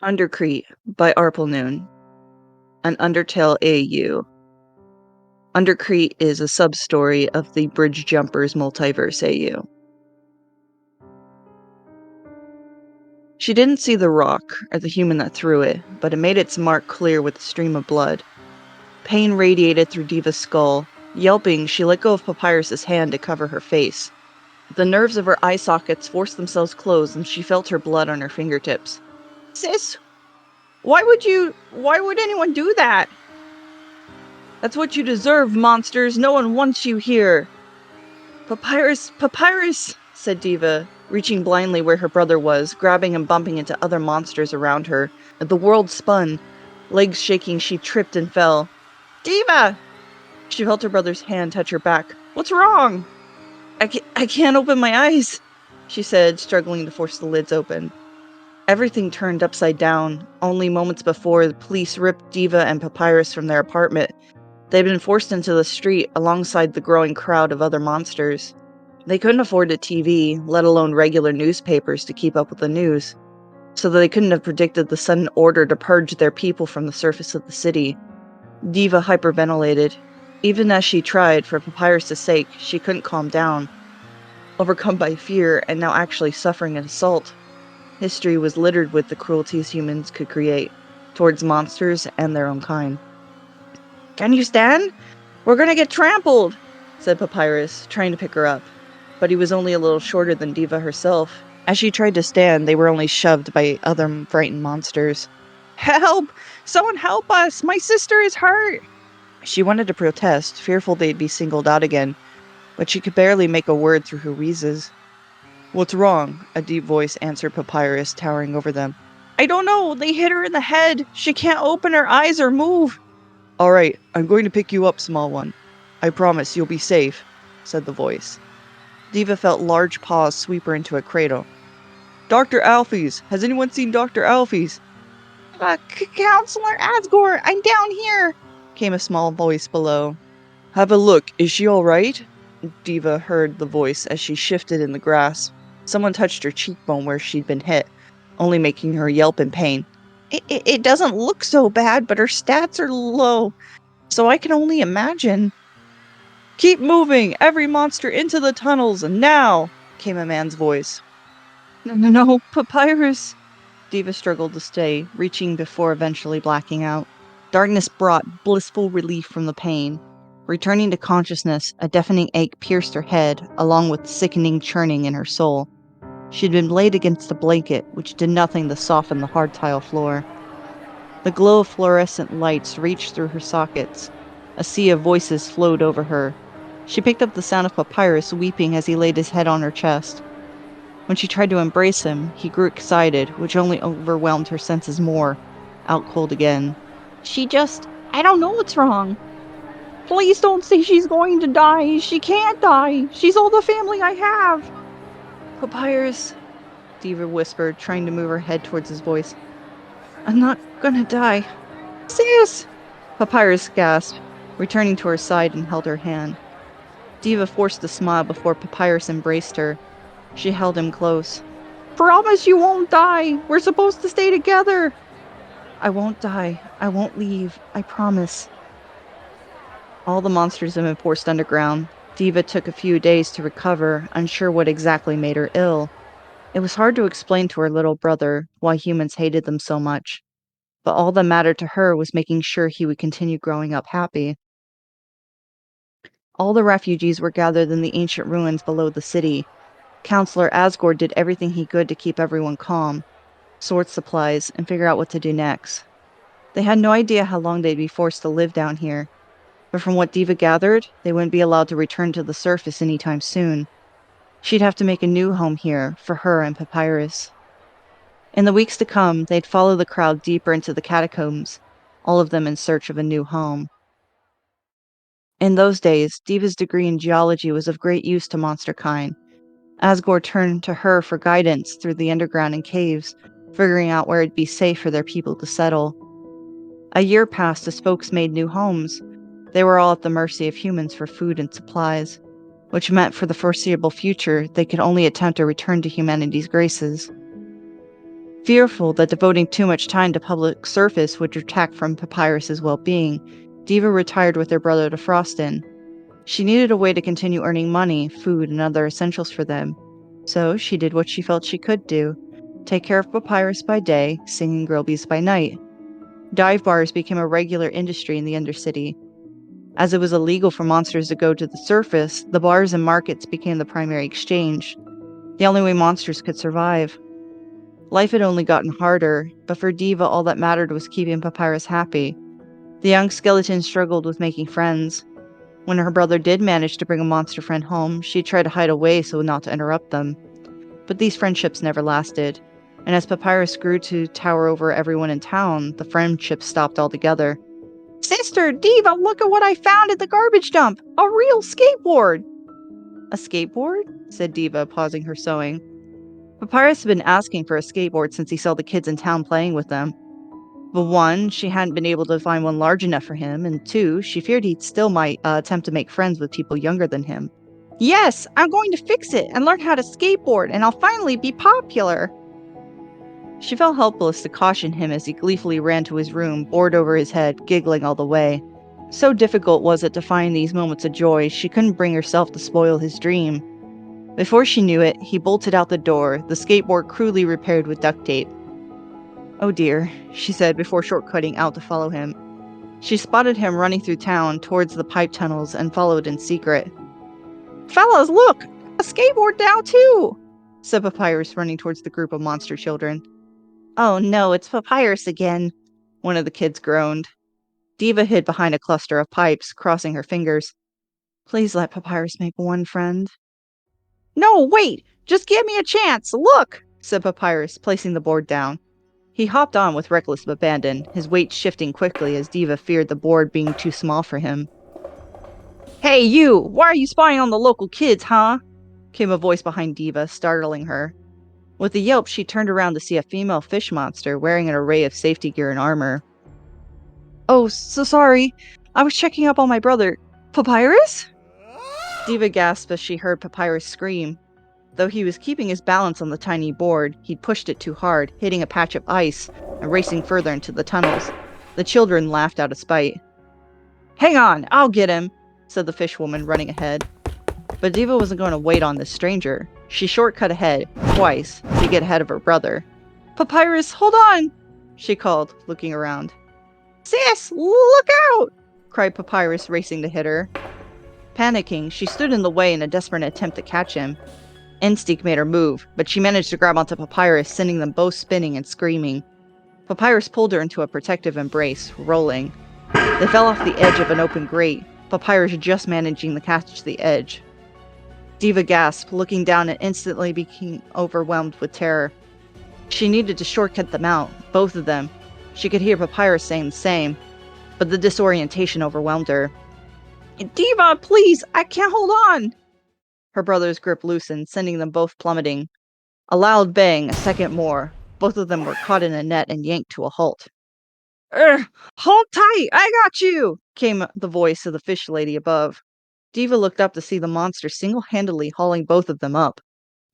UnderCrete by Noon. An Undertale AU. UnderCrete is a sub-story of the Bridge Jumpers multiverse AU. She didn't see the rock, or the human that threw it, but it made its mark clear with a stream of blood. Pain radiated through Diva's skull. Yelping, she let go of Papyrus's hand to cover her face. The nerves of her eye sockets forced themselves closed, and she felt her blood on her fingertips. Sis, why would anyone do that? That's what you deserve, monsters! No one wants you here! Papyrus, said Diva, reaching blindly where her brother was, grabbing and bumping into other monsters around her. The world spun. Legs shaking, she tripped and fell. Diva! She felt her brother's hand touch her back. What's wrong? I can't open my eyes, she said, struggling to force the lids open. Everything turned upside down. Only moments before, the police ripped Diva and Papyrus from their apartment. They'd been forced into the street alongside the growing crowd of other monsters. They couldn't afford a TV, let alone regular newspapers to keep up with the news, so they couldn't have predicted the sudden order to purge their people from the surface of the city. Diva hyperventilated. Even as she tried, for Papyrus' sake, she couldn't calm down. Overcome by fear and now actually suffering an assault, history was littered with the cruelties humans could create towards monsters and their own kind. Can you stand? We're gonna get trampled, said Papyrus, trying to pick her up. But he was only a little shorter than Diva herself. As she tried to stand, they were only shoved by other frightened monsters. Help! Someone help us! My sister is hurt! She wanted to protest, fearful they'd be singled out again, but she could barely make a word through her wheezes. What's wrong? A deep voice answered Papyrus, towering over them. I don't know. They hit her in the head. She can't open her eyes or move. All right, I'm going to pick you up, small one. I promise you'll be safe, said the voice. Diva felt large paws sweep her into a cradle. Dr. Alphys! Has anyone seen Dr. Alphys? Counselor Asgore, I'm down here, came a small voice below. Have a look, is she all right? Diva heard the voice as she shifted in the grass. Someone touched her cheekbone where she'd been hit, only making her yelp in pain. It doesn't look so bad, but her stats are low, so I can only imagine. Keep moving! Every monster into the tunnels, now! Came a man's voice. No, Papyrus! Diva struggled to stay, reaching before eventually blacking out. Darkness brought blissful relief from the pain. Returning to consciousness, a deafening ache pierced her head, along with sickening churning in her soul. She'd been laid against a blanket, which did nothing to soften the hard tile floor. The glow of fluorescent lights reached through her sockets. A sea of voices flowed over her. She picked up the sound of Papyrus weeping as he laid his head on her chest. When she tried to embrace him, he grew excited, which only overwhelmed her senses more. Out cold again. I don't know what's wrong. Please don't say she's going to die. She can't die. She's all the family I have. Papyrus, Diva whispered, trying to move her head towards his voice. I'm not gonna die. Sis! Papyrus gasped, returning to her side and held her hand. Diva forced a smile before Papyrus embraced her. She held him close. Promise you won't die! We're supposed to stay together! I won't die. I won't leave. I promise. All the monsters have been forced underground. Diva took a few days to recover, unsure what exactly made her ill. It was hard to explain to her little brother why humans hated them so much, but all that mattered to her was making sure he would continue growing up happy. All the refugees were gathered in the ancient ruins below the city. Counselor Asgore did everything he could to keep everyone calm, sort supplies, and figure out what to do next. They had no idea how long they'd be forced to live down here, but from what Diva gathered, they wouldn't be allowed to return to the surface anytime soon. She'd have to make a new home here for her and Papyrus. In the weeks to come, they'd follow the crowd deeper into the catacombs, all of them in search of a new home. In those days, Diva's degree in geology was of great use to monsterkind. Asgore turned to her for guidance through the underground and caves, figuring out where it'd be safe for their people to settle. A year passed as folks made new homes. They were all at the mercy of humans for food and supplies, which meant for the foreseeable future they could only attempt to return to humanity's graces. Fearful that devoting too much time to public service would detract from Papyrus's well-being, Diva retired with her brother to Froston. She needed a way to continue earning money, food, and other essentials for them. So she did what she felt she could do. Take care of Papyrus by day, singing Grilbies by night. Dive bars became a regular industry in the Undercity. As it was illegal for monsters to go to the surface, the bars and markets became the primary exchange. The only way monsters could survive. Life had only gotten harder, but for Diva all that mattered was keeping Papyrus happy. The young skeleton struggled with making friends. When her brother did manage to bring a monster friend home, she tried to hide away so not to interrupt them. But these friendships never lasted, and as Papyrus grew to tower over everyone in town, the friendships stopped altogether. "Sister, Diva, look at what I found at the garbage dump! A real skateboard!" "A skateboard?" said Diva, pausing her sewing. Papyrus had been asking for a skateboard since he saw the kids in town playing with them. But one, she hadn't been able to find one large enough for him, and two, she feared he still might attempt to make friends with people younger than him. "Yes, I'm going to fix it and learn how to skateboard, and I'll finally be popular." She felt helpless to caution him as he gleefully ran to his room, bored over his head, giggling all the way. So difficult was it to find these moments of joy, she couldn't bring herself to spoil his dream. Before she knew it, he bolted out the door, the skateboard crudely repaired with duct tape. "Oh dear," she said before shortcutting out to follow him. She spotted him running through town towards the pipe tunnels and followed in secret. "Fellas, look! A skateboard now too!" said Papyrus, running towards the group of monster children. "Oh no, it's Papyrus again," one of the kids groaned. Diva hid behind a cluster of pipes, crossing her fingers. "Please let Papyrus make one friend." "No, wait! Just give me a chance! Look!" said Papyrus, placing the board down. He hopped on with reckless abandon, his weight shifting quickly as Diva feared the board being too small for him. "Hey you! Why are you spying on the local kids, huh?" came a voice behind Diva, startling her. With a yelp, she turned around to see a female fish monster wearing an array of safety gear and armor. "Oh, so sorry. I was checking up on my brother. Papyrus?" Diva gasped as she heard Papyrus scream. Though he was keeping his balance on the tiny board, he'd pushed it too hard, hitting a patch of ice and racing further into the tunnels. The children laughed out of spite. "Hang on, I'll get him," said the fishwoman, running ahead. But Diva wasn't going to wait on this stranger. She shortcut ahead, twice, to get ahead of her brother. "Papyrus, hold on!" she called, looking around. "Sis, look out!" cried Papyrus, racing to hit her. Panicking, she stood in the way in a desperate attempt to catch him. Instinct made her move, but she managed to grab onto Papyrus, sending them both spinning and screaming. Papyrus pulled her into a protective embrace, rolling. They fell off the edge of an open grate, Papyrus just managing to catch the edge. Diva gasped, looking down and instantly became overwhelmed with terror. She needed to shortcut them out, both of them. She could hear Papyrus saying the same, but the disorientation overwhelmed her. "Diva, please, I can't hold on!" Her brother's grip loosened, sending them both plummeting. A loud bang, a second more. Both of them were caught in a net and yanked to a halt. "Hold tight! I got you!" came the voice of the fish lady above. Diva looked up to see the monster single-handedly hauling both of them up.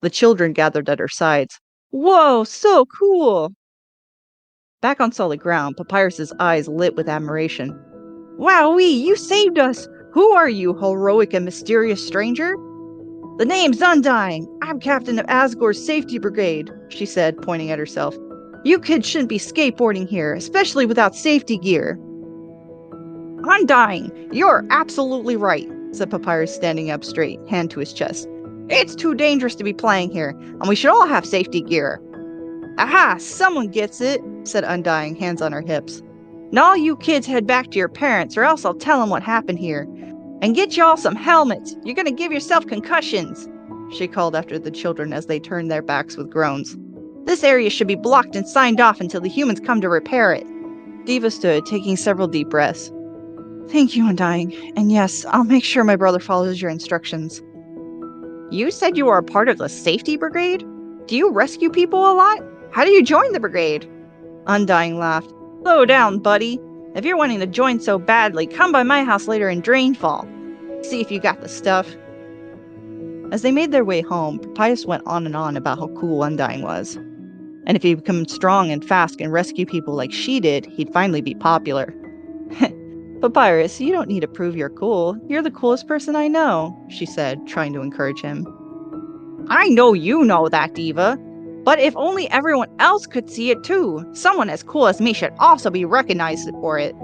The children gathered at her sides. "Whoa, so cool!" Back on solid ground, Papyrus's eyes lit with admiration. "Wowee, you saved us! Who are you, heroic and mysterious stranger?" "The name's Undying. I'm captain of Asgore's safety brigade," she said, pointing at herself. "You kids shouldn't be skateboarding here, especially without safety gear." "Undying, you're absolutely right," said Papyrus, standing up straight, hand to his chest. "It's too dangerous to be playing here, and we should all have safety gear." "Aha, someone gets it," said Undying, hands on her hips. "Now all you kids head back to your parents, or else I'll tell them what happened here. And get y'all some helmets! You're gonna give yourself concussions!" she called after the children as they turned their backs with groans. "This area should be blocked and signed off until the humans come to repair it." Diva stood, taking several deep breaths. "Thank you, Undying. And yes, I'll make sure my brother follows your instructions." "You said you were a part of the safety brigade? Do you rescue people a lot? How do you join the brigade?" Undying laughed. "Slow down, buddy. If you're wanting to join so badly, come by my house later in Drainfall. See if you got the stuff." As they made their way home, Papyrus went on and on about how cool Undying was. And if he becomes strong and fast and rescue people like she did, he'd finally be popular. Papyrus, you don't need to prove you're cool. You're the coolest person I know, she said, trying to encourage him. I know you know that, Diva. But if only everyone else could see it too. Someone as cool as me should also be recognized for it.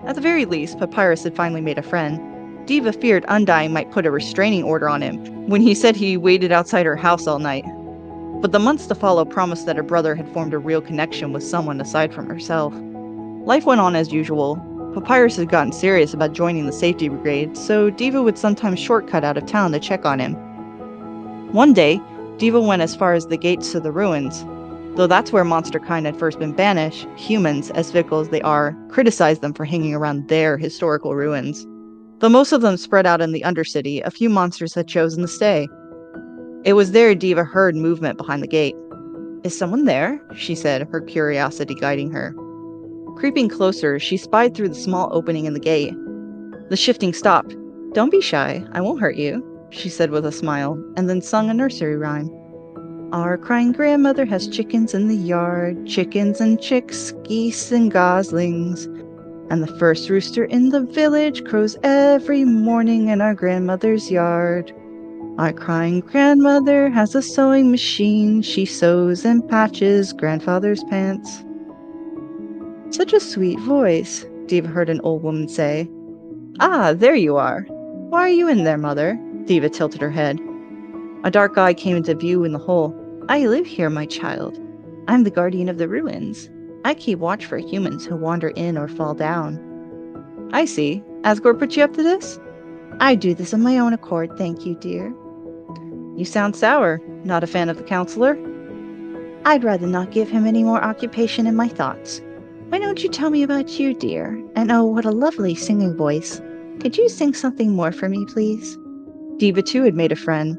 At the very least, Papyrus had finally made a friend. Diva feared Undying might put a restraining order on him when he said he waited outside her house all night. But the months to follow promised that her brother had formed a real connection with someone aside from herself. Life went on as usual. Papyrus had gotten serious about joining the safety brigade, so Diva would sometimes shortcut out of town to check on him. One day, Diva went as far as the gates to the ruins. Though that's where monster kind had first been banished, humans, as fickle as they are, criticized them for hanging around their historical ruins. Though most of them spread out in the Undercity, a few monsters had chosen to stay. It was there Diva heard movement behind the gate. Is someone there? She said, her curiosity guiding her. Creeping closer, she spied through the small opening in the gate. The shifting stopped. Don't be shy, I won't hurt you, she said with a smile, and then sung a nursery rhyme. Our crying grandmother has chickens in the yard, chickens and chicks, geese and goslings. And the first rooster in the village crows every morning in our grandmother's yard. Our crying grandmother has a sewing machine. She sews and patches grandfather's pants. Such a sweet voice, Diva heard an old woman say. Ah, there you are. Why are you in there, Mother? Diva tilted her head. A dark eye came into view in the hole. I live here, my child. I'm the guardian of the ruins. I keep watch for humans who wander in or fall down. I see. Asgore put you up to this? I do this of my own accord, thank you, dear. You sound sour. Not a fan of the counselor? I'd rather not give him any more occupation in my thoughts. Why don't you tell me about you, dear? And oh, what a lovely singing voice. Could you sing something more for me, please? Diva, too, had made a friend.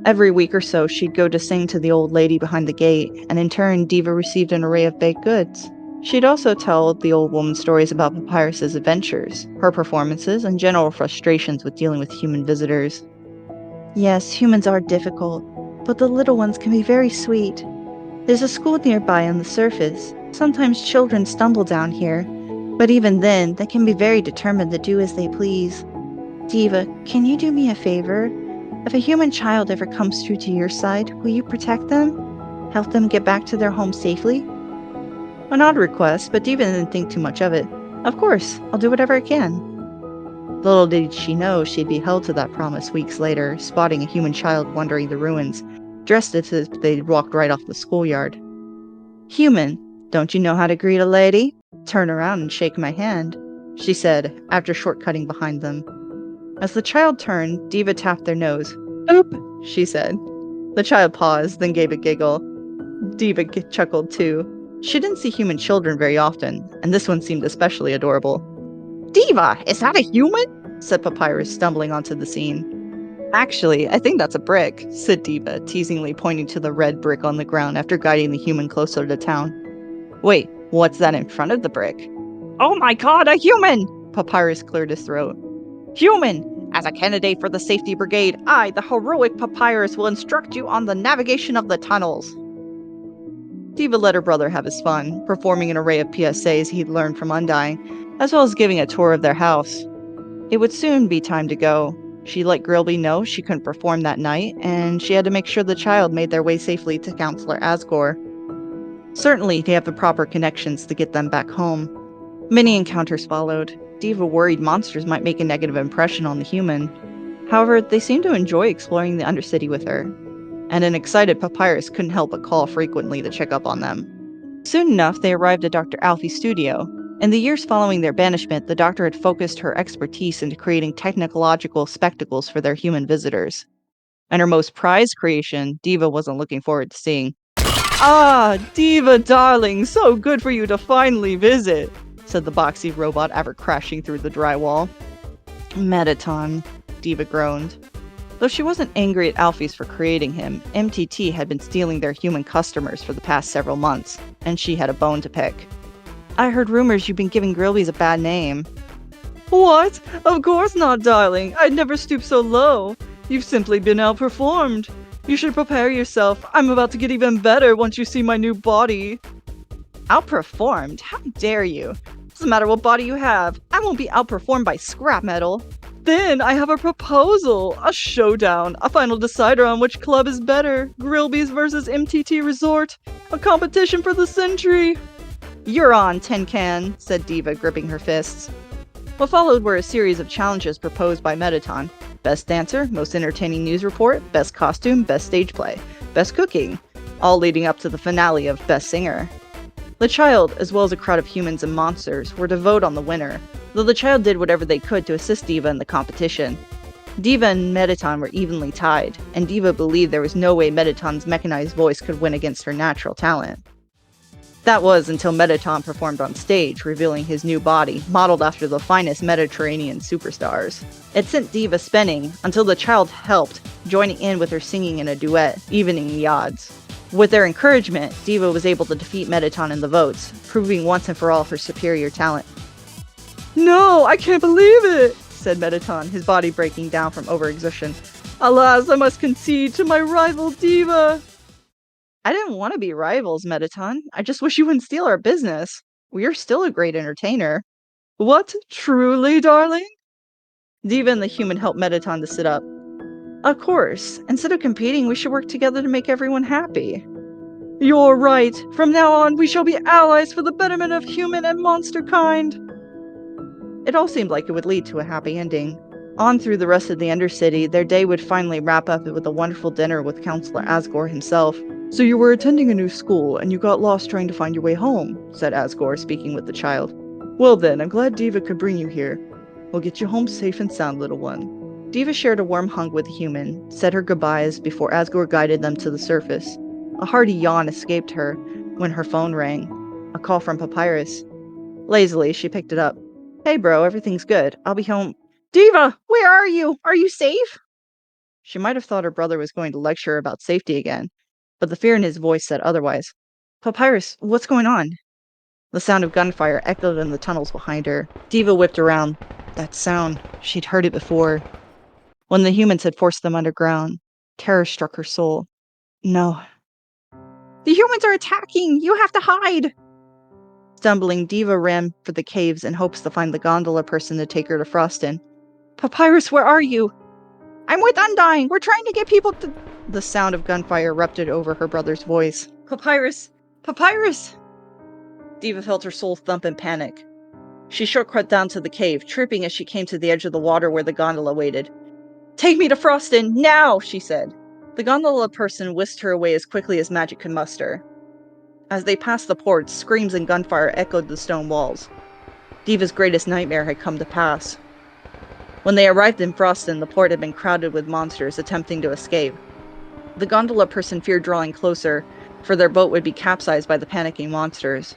Every week or so, she'd go to sing to the old lady behind the gate, and in turn, Diva received an array of baked goods. She'd also tell the old woman stories about Papyrus's adventures, her performances, and general frustrations with dealing with human visitors. Yes, humans are difficult, but the little ones can be very sweet. There's a school nearby on the surface. Sometimes children stumble down here, but even then, they can be very determined to do as they please. Diva, can you do me a favor? If a human child ever comes through to your side, will you protect them? Help them get back to their home safely? An odd request, but Diva didn't think too much of it. Of course, I'll do whatever I can. Little did she know she'd be held to that promise weeks later, spotting a human child wandering the ruins, dressed as if they'd walked right off the schoolyard. Human, don't you know how to greet a lady? Turn around and shake my hand, she said, after shortcutting behind them. As the child turned, Diva tapped their nose. Oop, she said. The child paused, then gave a giggle. Diva chuckled too. She didn't see human children very often, and this one seemed especially adorable. Diva, is that a human? Said Papyrus, stumbling onto the scene. Actually, I think that's a brick, said Diva, teasingly pointing to the red brick on the ground after guiding the human closer to town. Wait, what's that in front of the brick? Oh my god, a human! Papyrus cleared his throat. Human! As a candidate for the safety brigade, I, the heroic Papyrus, will instruct you on the navigation of the tunnels. Diva let her brother have his fun, performing an array of PSAs he'd learned from Undying, as well as giving a tour of their house. It would soon be time to go. She let Grilby know she couldn't perform that night, and she had to make sure the child made their way safely to Counselor Asgore. Certainly, they have the proper connections to get them back home. Many encounters followed. Diva worried monsters might make a negative impression on the human. However, they seemed to enjoy exploring the Undercity with her, and an excited Papyrus couldn't help but call frequently to check up on them. Soon enough, they arrived at Dr. Alfie's studio. In the years following their banishment, the doctor had focused her expertise into creating technological spectacles for their human visitors. And her most prized creation, Diva wasn't looking forward to seeing. Ah, Diva darling, so good for you to finally visit, said the boxy robot after crashing through the drywall. Metaton, Diva groaned. Though she wasn't angry at Alfie's for creating him, MTT had been stealing their human customers for the past several months, and she had a bone to pick. I heard rumors you've been giving Grilby's a bad name. What? Of course not, darling. I'd never stoop so low. You've simply been outperformed. You should prepare yourself. I'm about to get even better once you see my new body. Outperformed? How dare you? Doesn't matter what body you have. I won't be outperformed by scrap metal. Then I have a proposal. A showdown. A final decider on which club is better. Grillby's versus MTT Resort. A competition for the century. You're on, Tin Can, said Diva, gripping her fists. What followed were a series of challenges proposed by Mettaton. Best dancer, most entertaining news report, best costume, best stage play, best cooking, all leading up to the finale of best singer. The child, as well as a crowd of humans and monsters, were to vote on the winner, though the child did whatever they could to assist Diva in the competition. Diva and Mettaton were evenly tied, and Diva believed there was no way Mettaton's mechanized voice could win against her natural talent. That was until Mettaton performed on stage, revealing his new body, modeled after the finest Mediterranean superstars. It sent Diva spinning, until the child helped, joining in with her singing in a duet, evening the odds. With their encouragement, Diva was able to defeat Mettaton in the votes, proving once and for all her superior talent. No, I can't believe it, said Mettaton, his body breaking down from overexertion. Alas, I must concede to my rival Diva. I didn't want to be rivals, Mettaton. I just wish you wouldn't steal our business. We're still a great entertainer. What? Truly, darling? Diva and the human helped Mettaton to sit up. Of course. Instead of competing, we should work together to make everyone happy. You're right. From now on, we shall be allies for the betterment of human and monster kind. It all seemed like it would lead to a happy ending. On through the rest of the Undercity, their day would finally wrap up with a wonderful dinner with Counselor Asgore himself. So you were attending a new school, and you got lost trying to find your way home, said Asgore, speaking with the child. Well then, I'm glad Diva could bring you here. We'll get you home safe and sound, little one. Diva shared a warm hug with the human, said her goodbyes before Asgore guided them to the surface. A hearty yawn escaped her when her phone rang. A call from Papyrus. Lazily, she picked it up. Hey bro, everything's good. I'll be home. Diva, where are you? Are you safe? She might have thought her brother was going to lecture her about safety again, but the fear in his voice said otherwise. Papyrus, what's going on? The sound of gunfire echoed in the tunnels behind her. Diva whipped around. That sound, she'd heard it before. When the humans had forced them underground, terror struck her soul. No. The humans are attacking! You have to hide! Stumbling, Diva ran for the caves in hopes to find the gondola person to take her to Froston. Papyrus, where are you? I'm with Undying! We're trying to get people to... The sound of gunfire erupted over her brother's voice. Papyrus! Papyrus! Diva felt her soul thump in panic. She shortcut down to the cave, tripping as she came to the edge of the water where the gondola waited. Take me to Froston, now! She said. The gondola person whisked her away as quickly as magic could muster. As they passed the ports, screams and gunfire echoed the stone walls. Diva's greatest nightmare had come to pass. When they arrived in Froston, the port had been crowded with monsters attempting to escape. The gondola person feared drawing closer, for their boat would be capsized by the panicking monsters.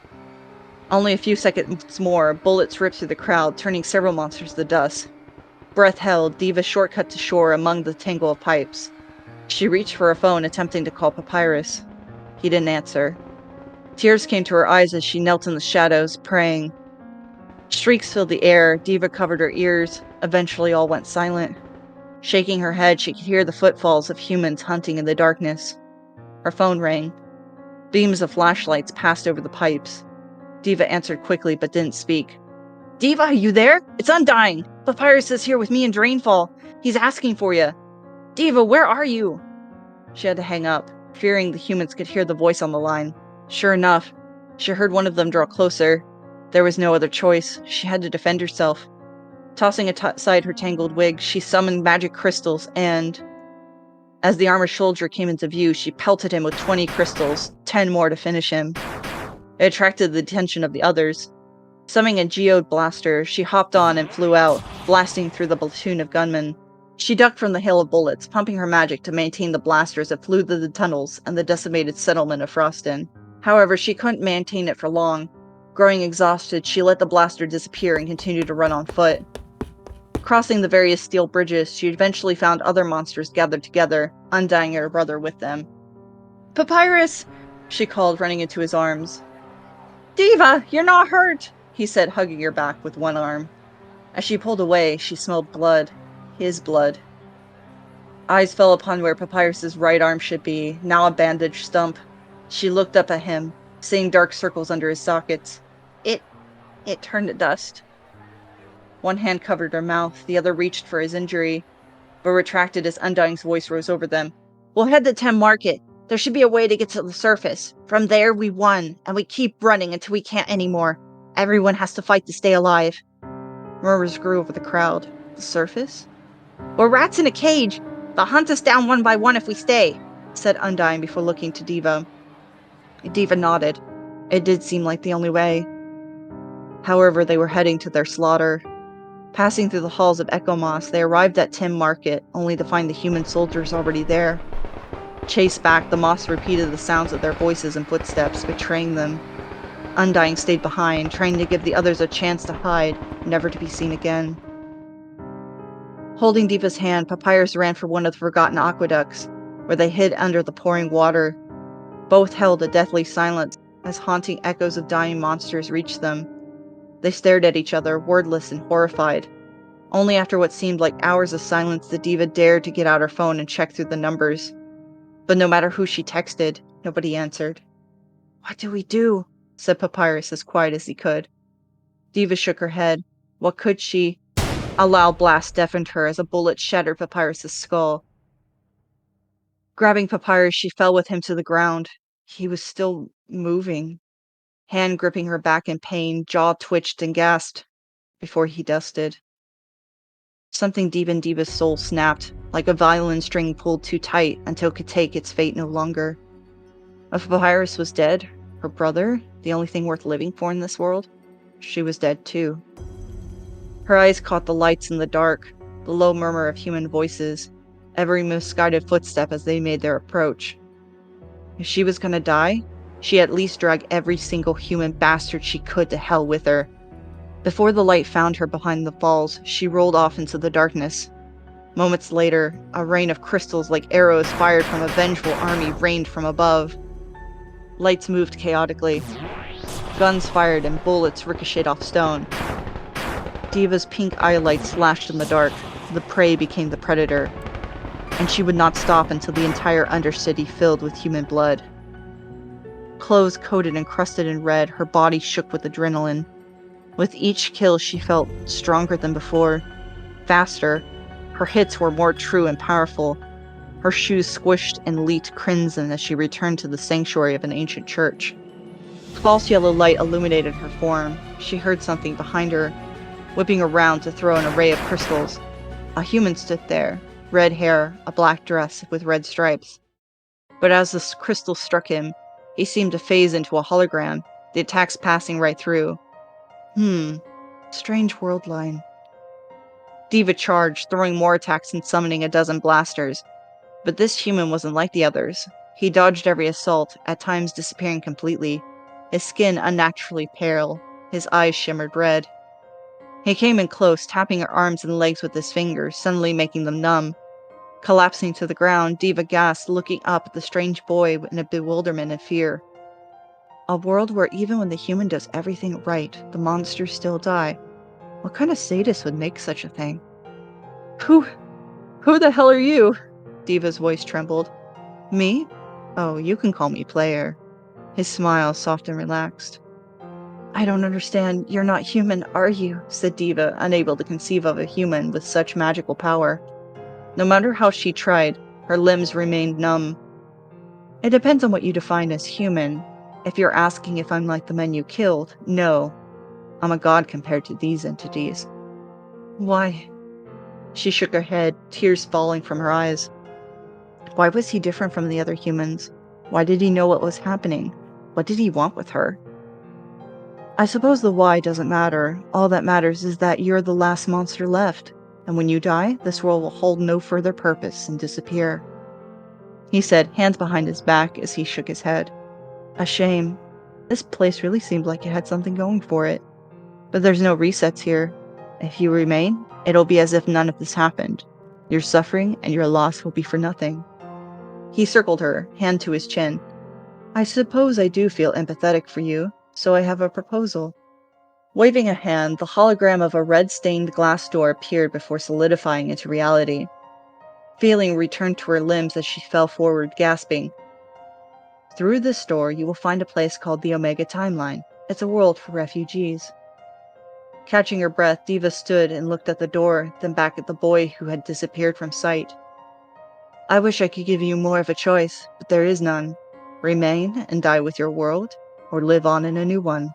Only a few seconds more, bullets ripped through the crowd, turning several monsters to dust. Breath held, Diva shortcut to shore among the tangle of pipes. She reached for a phone, attempting to call Papyrus. He didn't answer. Tears came to her eyes as she knelt in the shadows, praying. Shrieks filled the air. Diva covered her ears. Eventually all went silent. Shaking her head, she could hear the footfalls of humans hunting in the darkness. Her phone rang. Beams of flashlights passed over the pipes. Diva answered quickly but didn't speak. Diva, are you there? It's Undying! Papyrus is here with me and Drainfall. He's asking for you. Diva, where are you? She had to hang up, fearing the humans could hear the voice on the line. Sure enough, she heard one of them draw closer. There was no other choice. She had to defend herself. Tossing aside her tangled wig, she summoned magic crystals and... As the armored soldier came into view, she pelted him with 20 crystals, 10 more to finish him. It attracted the attention of the others. Summoning a geode blaster, she hopped on and flew out, blasting through the platoon of gunmen. She ducked from the hail of bullets, pumping her magic to maintain the blaster as it flew through the tunnels and the decimated settlement of Froston. However, she couldn't maintain it for long. Growing exhausted, she let the blaster disappear and continued to run on foot. Crossing the various steel bridges, she eventually found other monsters gathered together, Undying and her brother with them. Papyrus! She called, running into his arms. Diva, you're not hurt! He said, hugging her back with one arm. As she pulled away, she smelled blood. His blood. Eyes fell upon where Papyrus's right arm should be, now a bandaged stump. She looked up at him, seeing dark circles under his sockets. It turned to dust. One hand covered her mouth, the other reached for his injury, but retracted as Undying's voice rose over them. We'll head to Tem Market. There should be a way to get to the surface. From there, we won, and we keep running until we can't anymore. Everyone has to fight to stay alive. Murmurs grew over the crowd. The surface? We're rats in a cage. They'll hunt us down one by one if we stay, said Undying before looking to Diva. Diva nodded. It did seem like the only way. However, they were heading to their slaughter. Passing through the halls of Echo Moss, they arrived at Tem Market, only to find the human soldiers already there. Chased back, the moths repeated the sounds of their voices and footsteps, betraying them. Undying stayed behind, trying to give the others a chance to hide, never to be seen again. Holding Diva's hand, Papyrus ran for one of the forgotten aqueducts, where they hid under the pouring water. Both held a deathly silence as haunting echoes of dying monsters reached them. They stared at each other, wordless and horrified. Only after what seemed like hours of silence did Diva dare to get out her phone and check through the numbers. But no matter who she texted, nobody answered. What do we do? Said Papyrus as quiet as he could. Diva shook her head. What could she? A loud blast deafened her as a bullet shattered Papyrus's skull. Grabbing Papyrus, she fell with him to the ground. He was still moving. Hand gripping her back in pain, jaw twitched and gasped before he dusted. Something deep in Diva's soul snapped, like a violin string pulled too tight until it could take its fate no longer. If Papyrus was dead, her brother, the only thing worth living for in this world, she was dead too. Her eyes caught the lights in the dark, the low murmur of human voices, every misguided footstep as they made their approach. If she was gonna die, she at least drag every single human bastard she could to hell with her. Before the light found her behind the falls, she rolled off into the darkness. Moments later, a rain of crystals like arrows fired from a vengeful army rained from above. Lights moved chaotically. Guns fired and bullets ricocheted off stone. Diva's pink eye lights flashed in the dark. The prey became the predator. And she would not stop until the entire Undercity filled with human blood. Clothes coated and crusted in red, her body shook with adrenaline. With each kill, she felt stronger than before. Faster. Her hits were more true and powerful. Her shoes squished and leaked crimson as she returned to the sanctuary of an ancient church. False yellow light illuminated her form. She heard something behind her, whipping around to throw an array of crystals. A human stood there, red hair, a black dress with red stripes. But as the crystal struck him, he seemed to phase into a hologram, the attacks passing right through. Strange world line. Diva charged, throwing more attacks and summoning a dozen blasters. But this human wasn't like the others. He dodged every assault, at times disappearing completely, his skin unnaturally pale, his eyes shimmered red. He came in close, tapping her arms and legs with his fingers, suddenly making them numb. Collapsing to the ground, Diva gasped, looking up at the strange boy in a bewilderment and fear. A world where even when the human does everything right, the monsters still die. What kind of sadist would make such a thing? Who the hell are you? Diva's voice trembled. Me? Oh, you can call me player. His smile soft and relaxed. I don't understand. You're not human, are you? Said Diva, unable to conceive of a human with such magical power. No matter how she tried, her limbs remained numb. It depends on what you define as human. If you're asking if I'm like the men you killed, no. I'm a god compared to these entities. Why? She shook her head, tears falling from her eyes. Why was he different from the other humans? Why did he know what was happening? What did he want with her? I suppose the why doesn't matter. All that matters is that you're the last monster left, and when you die, this world will hold no further purpose and disappear. He said, hands behind his back as he shook his head. A shame. This place really seemed like it had something going for it. But there's no resets here. If you remain, it'll be as if none of this happened. Your suffering and your loss will be for nothing. He circled her, hand to his chin. I suppose I do feel empathetic for you, so I have a proposal. Waving a hand, the hologram of a red-stained glass door appeared before solidifying into reality. Feeling returned to her limbs as she fell forward, gasping. Through this door, you will find a place called the Omega Timeline. It's a world for refugees. Catching her breath, Diva stood and looked at the door, then back at the boy who had disappeared from sight. I wish I could give you more of a choice, but there is none. Remain and die with your world, or live on in a new one.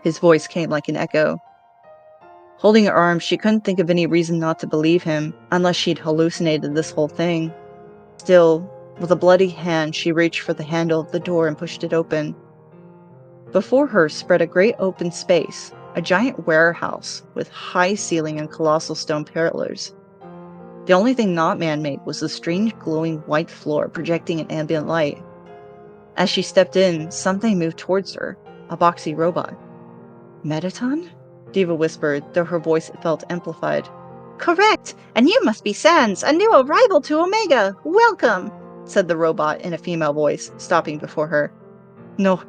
His voice came like an echo. Holding her arm, she couldn't think of any reason not to believe him, unless she'd hallucinated this whole thing. Still, with a bloody hand, she reached for the handle of the door and pushed it open. Before her spread a great open space, a giant warehouse with high ceiling and colossal stone pillars. The only thing not man-made was the strange glowing white floor projecting an ambient light. As she stepped in, something moved towards her, a boxy robot. Metaton? Diva whispered, though her voice felt amplified. Correct! And you must be Sans, a new arrival to Omega! Welcome! Said the robot in a female voice, stopping before her. No,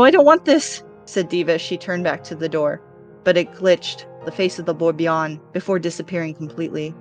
I don't want this, said Diva as she turned back to the door. But it glitched, the face of the boy beyond, before disappearing completely.